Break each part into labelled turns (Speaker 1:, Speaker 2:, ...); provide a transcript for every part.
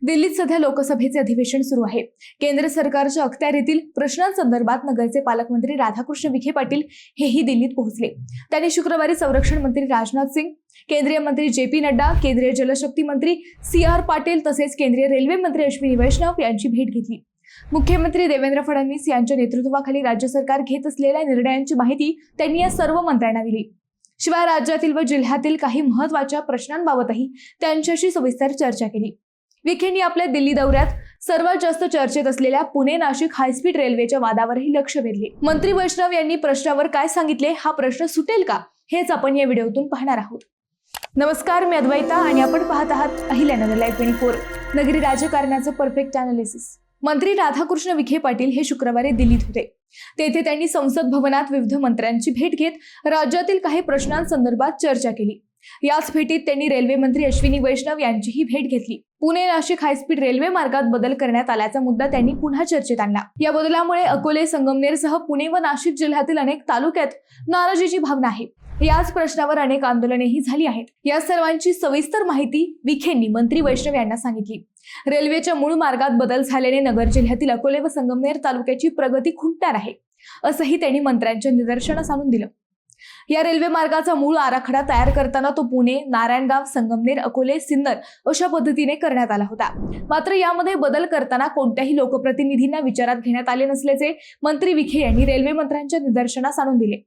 Speaker 1: दिल्लीत सध्या लोकसभेचे अधिवेशन सुरू आहे। केंद्र सरकारच्या अखत्यारीतील प्रश्नांसंदर्भात नगरचे पालकमंत्री राधाकृष्ण विखे पाटील हेही दिल्लीत पोहोचले। त्यांनी शुक्रवारी संरक्षण मंत्री राजनाथ सिंग, केंद्रीय मंत्री जे.पी. नड्डा, केंद्रीय जलशक्ती मंत्री सी.आर. पाटील तसेच केंद्रीय रेल्वे मंत्री अश्विनी वैष्णव यांची भेट घेतली। मुख्यमंत्री देवेंद्र फडणवीस यांच्या नेतृत्वाखाली राज्य सरकार घेत असलेल्या निर्णयांची माहिती त्यांनी या सर्व मंत्र्यांना दिली। शिवाय राज्यातील व जिल्ह्यातील काही महत्त्वाच्या प्रश्नांबाबतही त्यांच्याशी सविस्तर चर्चा केली। विखेंनी आपल्या दिल्ली दौऱ्यात सर्वात जास्त चर्चेत असलेल्या पुणे-नाशिक हायस्पीड रेल्वेच्या वादावरही लक्ष वेधले। मंत्री वैष्णव यांनी प्रश्नावर काय सांगितले, हा प्रश्न सुटेल का, हेच आपण या व्हिडिओतून पाहणार आहोत। नमस्कार, मी अद्वैता आणि आपण पाहत आहात अहिल्यानगर लाईव्ह 24, नगरी राजकारणाचं परफेक्ट अनालिसिस। मंत्री राधाकृष्ण विखे पाटील हे शुक्रवारी दिल्लीत होते। तेथे त्यांनी संसद भवनात विविध मंत्र्यांची भेट घेत राज्यातील काही प्रश्नांसंदर्भात चर्चा केली। याच भेटीत त्यांनी रेल्वे मंत्री अश्विनी वैष्णव यांचीही भेट घेतली। पुणे-नाशिक हायस्पीड रेल्वे मार्गात बदल करण्यात आल्याचा मुद्दा त्यांनी पुन्हा चर्चेत आणला। या बदलामुळे अकोले, संगमनेरसह पुणे व नाशिक जिल्ह्यातील अनेक तालुक्यात नाराजीची भावना आहे। याच प्रश्नावर अनेक आंदोलनेही झाली आहेत। या सर्वांची सविस्तर माहिती विखेंनी मंत्री वैष्णव यांना सांगितली। रेल्वेच्या मूळ मार्गात बदल झाल्याने नगर जिल्ह्यातील अकोले व संगमनेर तालुक्याची प्रगती खुंटणार आहे, असंही त्यांनी मंत्र्यांच्या निदर्शनास आणून दिलं। या रेल्वे मार्गाचा मूळ आराखडा तयार करताना तो पुणे, नारायणगाव, संगमनेर, अकोले, सिन्नर अशा पद्धतीने करण्यात आला होता। मात्र यामध्ये बदल करताना कोणत्याही लोकप्रतिनिधींना विचारात घेण्यात आले नसल्याचे मंत्री विखे यांनी रेल्वे मंत्र्यांच्या निदर्शनास आणून दिले।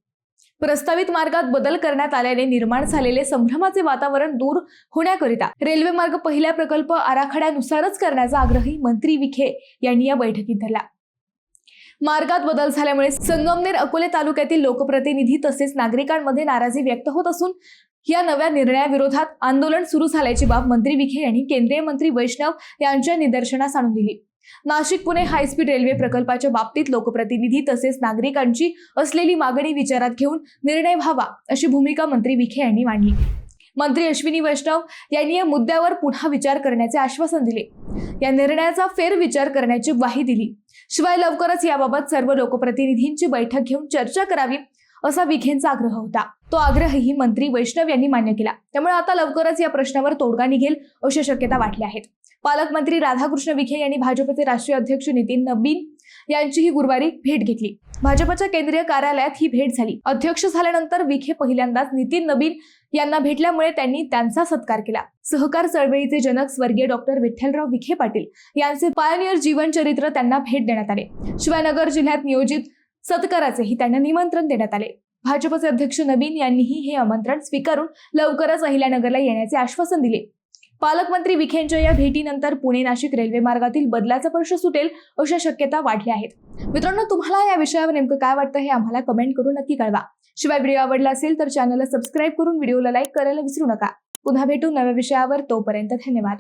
Speaker 1: प्रस्तावित मार्गात बदल करण्यात आल्याने निर्माण झालेले संभ्रमाचे वातावरण दूर होण्याकरिता रेल्वे मार्ग पहिल्या प्रकल्प आराखड्यानुसारच करण्याचा आग्रही मंत्री विखे यांनी या बैठकीत धरला। मार्गात बदल झाल्यामुळे संगमनेर, अकोले तालुक्यातील लोकप्रतिनिधी तसेच नागरिकांमध्ये नाराजी व्यक्त होत असून या नव्या निर्णयाविरोधात आंदोलन सुरू झाल्याची बाब मंत्री विखे यांनी केंद्रीय मंत्री वैष्णव यांच्या निदर्शनास आणून दिली। नाशिक पुणे हायस्पीड रेल्वे प्रकल्पाच्या बाबतीत लोकप्रतिनिधी तसेच नागरिकांची असलेली मागणी विचारात घेऊन निर्णय व्हावा, अशी भूमिका मंत्री विखे यांनी मांडली। मंत्री अश्विनी वैष्णव यांनी या मुद्द्यावर पुन्हा विचार करण्याचे आश्वासन दिले। या निर्णयाचा फेरविचार करण्याची ग्वाही दिली। शिवाय लवकरच याबाबत सर्व लोकप्रतिनिधींची बैठक घेऊन चर्चा करावी, असा विखेंचा आग्रह होता। तो आग्रहही मंत्री वैष्णव यांनी मान्य केला। त्यामुळे आता लवकरच या प्रश्नावर तोडगा निघेल अशा शक्यता वाटल्या आहेत। पालकमंत्री राधाकृष्ण विखे यांनी भाजपचे राष्ट्रीय अध्यक्ष नितीन नबीन यांचीही गुरुवारी भेट घेतली। भाजपच्या केंद्रीय कार्यालयात ही भेट झाली। अध्यक्ष झाल्यानंतर विखे पहिल्यांदाच नितीन नबीन यांना भेटल्यामुळे त्यांनी त्यांचा सत्कार केला। सहकार चळवळीचे जनक स्वर्गीय डॉक्टर विठ्ठलराव विखे पाटील यांचे पायोनियर जीवन चरित्र त्यांना भेट देण्यात आले। शिवाय नगर जिल्ह्यात नियोजित सत्काराचेही त्यांना निमंत्रण देण्यात आले। भाजपचे अध्यक्ष नबीन यांनीही हे आमंत्रण स्वीकारून लवकरच अहिल्यानगरला येण्याचे आश्वासन दिले। पालकमंत्री विखेंच्या या भेटीनंतर पुणे-नाशिक रेल्वे मार्गातील बदलाचा प्रश्न सुटेल अशा शक्यता वाढल्या आहेत। मित्रांनो, तुम्हाला या विषयावर नेमकं काय वाटतं हे आम्हाला कमेंट करून नक्की कळवा। शिवाय व्हिडिओ आवडला असेल तर चॅनलला सबस्क्राईब करून व्हिडिओला लाईक करायला विसरू नका। पुन्हा भेटू नव्या विषयावर, तोपर्यंत धन्यवाद।